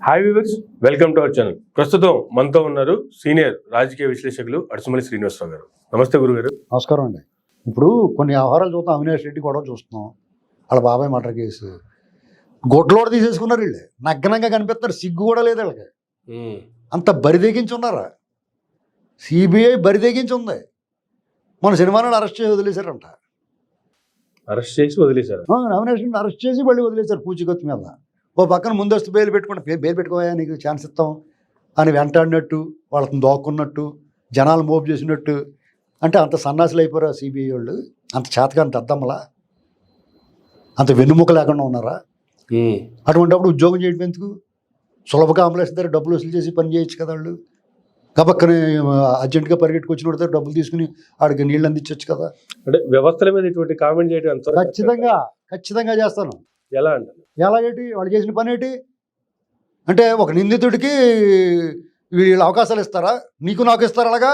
Hi viewers, welcome to our channel. ప్రస్తుతం మనతో ఉన్నారు సీనియర్ రాజకీయ విశ్లేషకులు అడుసుమల్లి శ్రీనివాసరావు గారు. నమస్తే గురుగారు. నమస్కారం అండి. ఇప్పుడు కొన్ని వ్యవహారాలు చూస్తాం. అవినాష్ రెడ్డి గొడవ చూస్తున్నాం, వాళ్ళ బాబాయ్ మర్డర్ కేసు గొడ్లోడ తీసేసుకున్నారు. వీళ్ళు నగ్నంగా కనిపిస్తున్నారు, సిగ్గు కూడా లేదు వీళ్ళకి. అంత బరిదెగించి ఉన్నారా? సిబిఐ బరిదెగించి ఉంది. మన సినిమా నాడు అరెస్ట్ చేసి వదిలేశారంట. అరెస్ట్ చేసి వదిలేశారు. అవినాష్ రెడ్డిని అరెస్ట్ చేసి మళ్ళీ వదిలేశారు పూచికత్తు మీద. ఓ పక్కన ముందస్తు బెయిల్ పెట్టుకుంటే బెయిల్ పెట్టుకోయా, నీకు ఛాన్స్ ఇస్తాం అని వెంటాడినట్టు, వాళ్ళని దోక్కున్నట్టు, జనాలు మోపు చేసినట్టు. అంటే అంత సన్నాసులు అయిపోయారా సిబిఐ వాళ్ళు? అంత చేతకాని దద్దమ్మలా, అంత వెన్నుముక లేకుండా ఉన్నారా? అటువంటిప్పుడు ఉద్యోగం చేయడం ఎందుకు? సులభ కాంప్లెక్స్ దగ్గర డబ్బులు వసూలు చేసి పని చేయొచ్చు కదా వాళ్ళు. కబక్కని అర్జెంటుగా పరిగెట్టుకొచ్చిన వాడితే డబ్బులు తీసుకుని ఆడికి నీళ్ళు అందించవచ్చు కదా. అంటే వ్యవస్థల మీద ఇటువంటి కామెంట్ చేయడం ఎంత? ఖచ్చితంగా చేస్తాను. ఎలా అంటే ఎలా ఏంటి వాళ్ళు చేసిన పని ఏంటి అంటే, ఒక నిందితుడికి వీళ్ళు అవకాశాలు ఇస్తారా? నీకు నాకు ఇస్తారా? అలాగా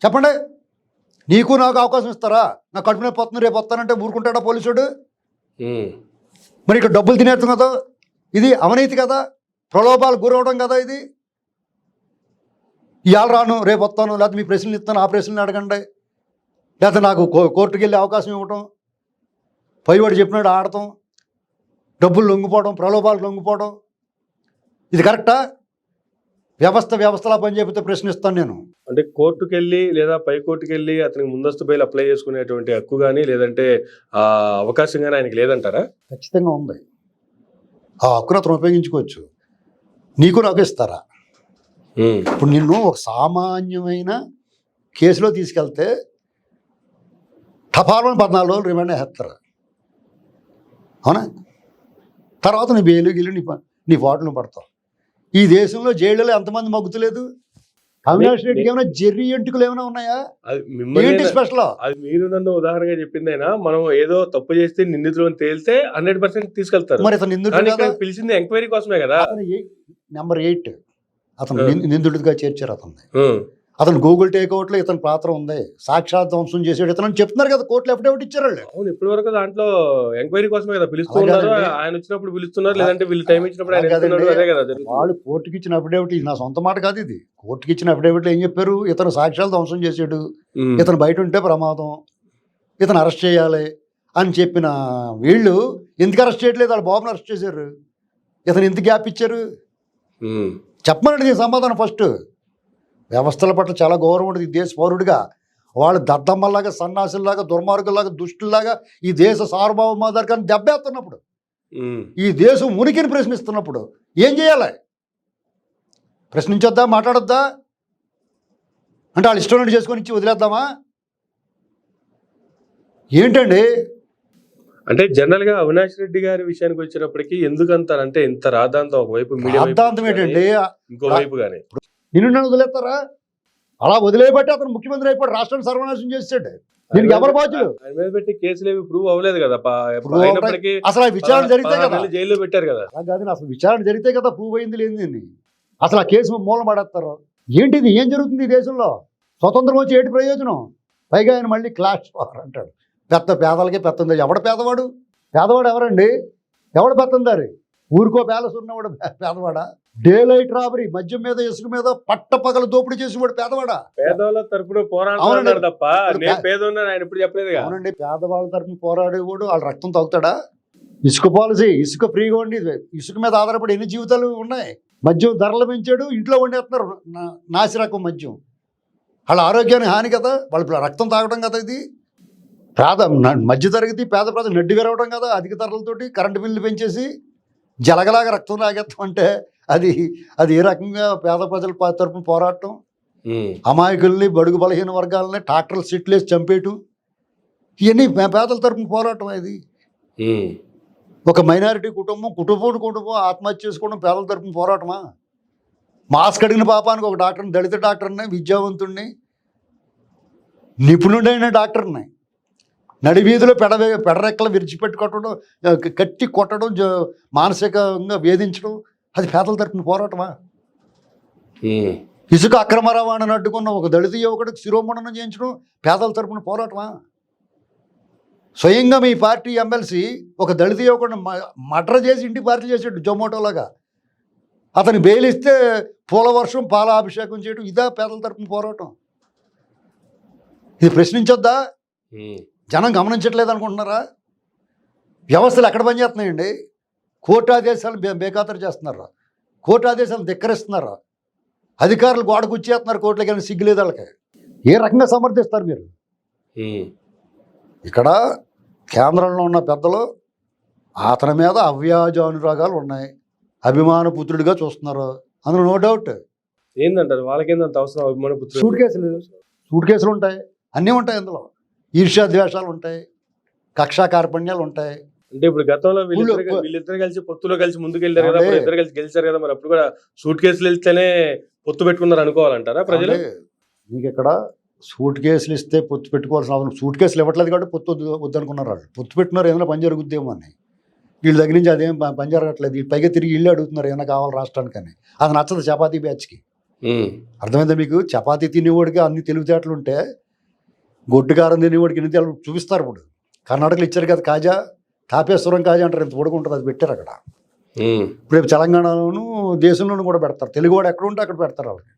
చెప్పండి. నీకు నాకు అవకాశం ఇస్తారా? నా కడుపునే పోతుంది రేపు వస్తానంటే ఊరుకుంటాడా పోలీసుడు? మరి ఇక్కడ డబ్బులు తినేస్తాం కదా, ఇది అవినీతి కదా, ప్రలోభాలు గురవడం కదా ఇది. ఇవాళ రాను రేపు వస్తాను, లేకపోతే మీ ప్రశ్నలు ఇస్తాను, ఆ ప్రశ్నలు అడగండి, లేకపోతే నాకు కోర్టుకు వెళ్ళే అవకాశం ఇవ్వటం, పైవాడు చెప్పినాడు ఆడటం, డబ్బులు లొంగిపోవడం, ప్రలోభాలు లొంగిపోవడం, ఇది కరెక్టా? వ్యవస్థలా పని చెబితే ప్రశ్నిస్తాను నేను. అంటే కోర్టుకు వెళ్ళి లేదా పై కోర్టుకు వెళ్ళి అతనికి ముందస్తు బెయిల్ అప్లై చేసుకునేటువంటి హక్కు కానీ లేదంటే అవకాశం కానీ ఆయనకి లేదంటారా? ఖచ్చితంగా ఉంది. ఆ హక్కును అతను ఉపయోగించుకోవచ్చు. నీకు నాకు ఇస్తారా? ఇప్పుడు నిన్ను ఒక సామాన్యమైన కేసులో తీసుకెళ్తే టపాలను 14 రోజులు రిమాండ్ వేస్తారు, అవునా? తర్వాత నీ బెయిలు గిల్లు నీ ఫోటోలు పడతావు. ఈ దేశంలో జైళ్ళలో ఎంతమంది మగ్గుతలేదు? అవినాష్ రెడ్డికి ఏమైనా జెర్రీ ఎంటుకలు ఏమైనా ఉన్నాయా? ఏంటి స్పెషల్? అది మీరు నన్ను ఉదాహరణగా చెప్పిందైనా, మనం ఏదో తప్పు చేస్తే నిందితులు తేలితే 100% తీసుకెళ్తారు. మరి అతను నిందితుడు పిలిచింది ఎంక్వైరీ కోసమే కదా. నెంబర్ 8 అతను నిందితుడిగా చేర్చారు అతన్ని. అతను గూగుల్ టేక్అవుట్లో ఇతని పాత్ర ఉంది, సాక్షాత్ ధ్వంసం చేసాడు ఇతను చెప్తున్నారు కదా, కోర్టులో ఎఫిడవిట్ ఇచ్చారు వాళ్ళు. అవును, ఇప్పటి వరకు దాంట్లో ఎంక్వైరీ కోసమే కదా పిలుస్తున్నారు. ఆయన వచ్చినప్పుడు పిలుస్తున్నారు, లేదంటే వీళ్ళు టైం ఇచ్చినప్పుడు అదే కదా. వాళ్ళు కోర్టుకి ఇచ్చిన అఫిడవిట్, ఇది నా సొంత మాట కాదు, ఇది కోర్టుకి ఇచ్చిన అఫిడవిట్లో ఏం చెప్పారు? ఇతను సాక్ష్యాలు ధ్వంసం చేసాడు, ఇతను బయట ఉంటే ప్రమాదం, ఇతను అరెస్ట్ చేయాలి అని చెప్పిన వీళ్ళు ఎందుకు అరెస్ట్ చేయట్లేదు? వాళ్ళ బాబుని అరెస్ట్ చేశారు, ఇతను ఎంత గ్యాప్ ఇచ్చారు? చెప్పమనండి దీని సమాధానం ఫస్ట్. వ్యవస్థల పట్ల చాలా గౌరవం ఉంటుంది ఈ దేశ పౌరుడిగా. వాళ్ళు దద్దమ్మల్లాగా, సన్నాసుల్లాగా, దుర్మార్గుల్లాగా, దుష్టుల్లాగా ఈ దేశ సార్వభౌమాధికారాన్ని దెబ్బేస్తున్నప్పుడు, ఈ దేశం ఉనికిని ప్రశ్నిస్తున్నప్పుడు ఏం చేయాలి? ప్రశ్నించొద్దా, మాట్లాడొద్దా? అంటే వాళ్ళు ఇష్టం చేసుకొని ఇచ్చి వదిలేద్దామా? ఏంటండి? అంటే జనరల్ గా అవినాష్ రెడ్డి గారి విషయానికి వచ్చినప్పటికీ ఎందుకంత అంటే ఇంత రాద్ధాంతం? ఒకవైపు రాద్ధాంతం ఏంటంటే, ఇంకోవైపు కానీ నిన్ను వదిలేస్తారా? అలా వదిలేయబట్టి అతను ముఖ్యమంత్రి అయిపోయి రాష్ట్రాన్ని సర్వనాశనం చేసాడు. దీనికి ఎవరు బాధ్యులు? ఆయన మీద పెట్టి కేసులు ఏవి ప్రూవ్ అవ్వలేదు కదా. అసలు ఆ విచారణ జరిగితే కదా, జైల్లో పెట్టారు కదా. కాదు, అసలు విచారణ జరిగితే కదా ప్రూవ్ అయింది లేని. అసలు ఆ కేసు మూలం పడేస్తారు. ఏంటిది? ఏం జరుగుతుంది ఈ దేశంలో? స్వతంత్రం వచ్చి ఏంటి ప్రయోజనం? పైగా ఆయన మళ్ళీ క్లాష్ అంటాడు. పేదలకే పెత్తందారి. ఎవడ పేదవాడు? పేదవాడు ఎవరండి? ఎవడ పెత్తందారి? ఊరికో ప్యాలెస్ ఉన్నవాడు పేదవాడా? డే లైట్ రాబరీ, మద్యం మీద, ఇసుక మీద పట్ట పగల దోపిడీ చేసేవాడు పేదవాడా? పేదవాళ్ళ తరపున పోరాడారు తప్ప అవునండి, పేదవాళ్ళ తరపున పోరాడేవాడు వాళ్ళ రక్తం తాగుతాడా? ఇసుక పాలసీ, ఇసుక ఫ్రీగా ఉండి ఇసుక మీద ఆధారపడి ఎన్ని జీవితాలు ఉన్నాయి. మద్యం ధరలు పెంచాడు, ఇంట్లో వండేస్తున్నారు నాసిరకం మద్యం. వాళ్ళ ఆరోగ్యానికి హాని కదా, వాళ్ళ రక్తం తాగడం కదా. ఇది మధ్య తరగతి పేద ప్రజలు నడ్డి విరవడం కదా, అధిక ధరలతోటి కరెంటు బిల్లు పెంచేసి జలగలాగా రక్తం లాగేస్తాం అంటే అది ఏ రకంగా పేద ప్రజల తరపున పోరాటం? అమాయకుల్ని, బడుగు బలహీన వర్గాలని ట్రాక్టర్లు సిట్లు వేసి చంపేయటం, ఇవన్నీ పేదల తరపున పోరాటం. ఇది ఒక మైనారిటీ కుటుంబం ఆత్మహత్య చేసుకోవడం పేదల తరపున పోరాటమా? మాస్క్ అడిగిన పాపానికి ఒక డాక్టర్ని, దళిత డాక్టర్ని, విద్యావంతుడిని, నిపుణుడైన డాక్టర్ని నడివీధిలో పెడరెక్కలు విరిచిపెట్టుకోవడం, కట్టి కొట్టడం, మానసికంగా వేధించడం, అది పేదల తరపున పోరాటమా? ఇసుక అక్రమ రవాణాను అడ్డుకున్న ఒక దళిత యువకుడికి శిరోమండనం చేయించడం పేదల తరపున పోరాటమా? స్వయంగా మీ పార్టీ ఎమ్మెల్సీ ఒక దళిత యువకుడిని మర్డర్ చేసి ఇంటికి పార్టీ చేసాడు జొమాటోలాగా. అతను బెయిల్ ఇస్తే పూల వర్షం పాలాభిషేకం చేయడం ఇదా పేదల తరపున పోరాటం? ఇది ప్రశ్నించొద్దా? జనం గమనించట్లేదు అనుకుంటున్నారా? వ్యవస్థలు ఎక్కడ పనిచేస్తున్నాయండి? కోర్టు ఆదేశాలు బేఖాతరు చేస్తున్నారా? కోర్టు ఆదేశాలు ధిక్కరిస్తున్నారా? అధికారులు గోడ కూర్చేస్తున్నారు కోర్టులకి, కానీ సిగ్గులేదు వాళ్ళకి. ఏ రకంగా సమర్థిస్తారు మీరు? ఇక్కడ కేంద్రంలో ఉన్న పెద్దలు అతని మీద అవ్యాజానురాగాలు ఉన్నాయి, అభిమాన పుత్రుడిగా చూస్తున్నారు, అందులో నో డౌట్. ఏందంటారు వాళ్ళకేందంత అవసరం అభిమాన పుత్రుడు? సూట్ కేసులు ఉంటాయి, అన్నీ ఉంటాయి అందులో. ఈర్ష్యా ద్వేషాలు ఉంటాయి, కక్షా కార్పణ్యాలు ఉంటాయి. అంటే ఇప్పుడు గతంలో వీళ్ళిద్దరు కలిసి పొత్తులో కలిసి ముందుకు వెళ్ళారు కదా, అప్పుడు ఇద్దరు కలిసి గెలిచారు కదా, మరి అప్పుడు కూడా సూట్ కేసులు వెళ్తేనే పొత్తు పెట్టుకున్నారు అనుకోవాలంటారా ప్రజలు? మీకు ఇక్కడ సూట్ కేసులు ఇస్తే పొత్తు పెట్టుకోవాల్సిన అవసరం, సూట్ కేసులు ఇవ్వట్లేదు కాబట్టి పొత్తు వద్దనుకున్నారు వాళ్ళు. పొత్తు పెట్టుకున్నారు ఏదైనా పని జరుగుద్దేమో అని. వీళ్ళ దగ్గర నుంచి అదేం పని జరగట్లేదు. వీళ్ళు పైగా తిరిగి ఇల్లు అడుగుతున్నారు ఏమైనా కావాలి రాష్ట్రానికని. అది నచ్చదు చపాతీ బ్యాచ్కి. అర్థమైందా మీకు? చపాతీ తినేవాడికి అన్ని తెలివితేటలు ఉంటే గొడ్డుకారం తినేవాడికి ఎన్ని తెలివి చూపిస్తారు. ఇప్పుడు కర్ణాటకలో ఇచ్చారు కదా కాజా, తాపేశ్వరం కాజా అంటారు, ఇంత పొడుగు ఉంటుంది, అది పెట్టారు అక్కడ. ఇప్పుడు తెలంగాణలోను దేశంలోనూ కూడా పెడతారు. తెలుగువాడు ఎక్కడ ఉంటే అక్కడ పెడతారు వాళ్ళకి.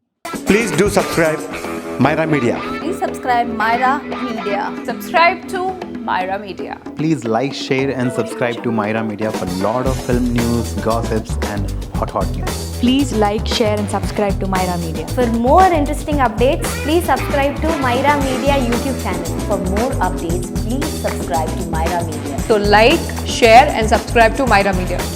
Please do subscribe Myra Media. Please subscribe Myra Media. Subscribe to Myra Media. Please like, share and subscribe to Myra Media for lot of film news, gossips and hot news. Please like, share and subscribe to Myra Media. For more interesting updates, please subscribe to Myra Media YouTube channel. For more updates, please subscribe to Myra Media. So like, share and subscribe to Myra Media.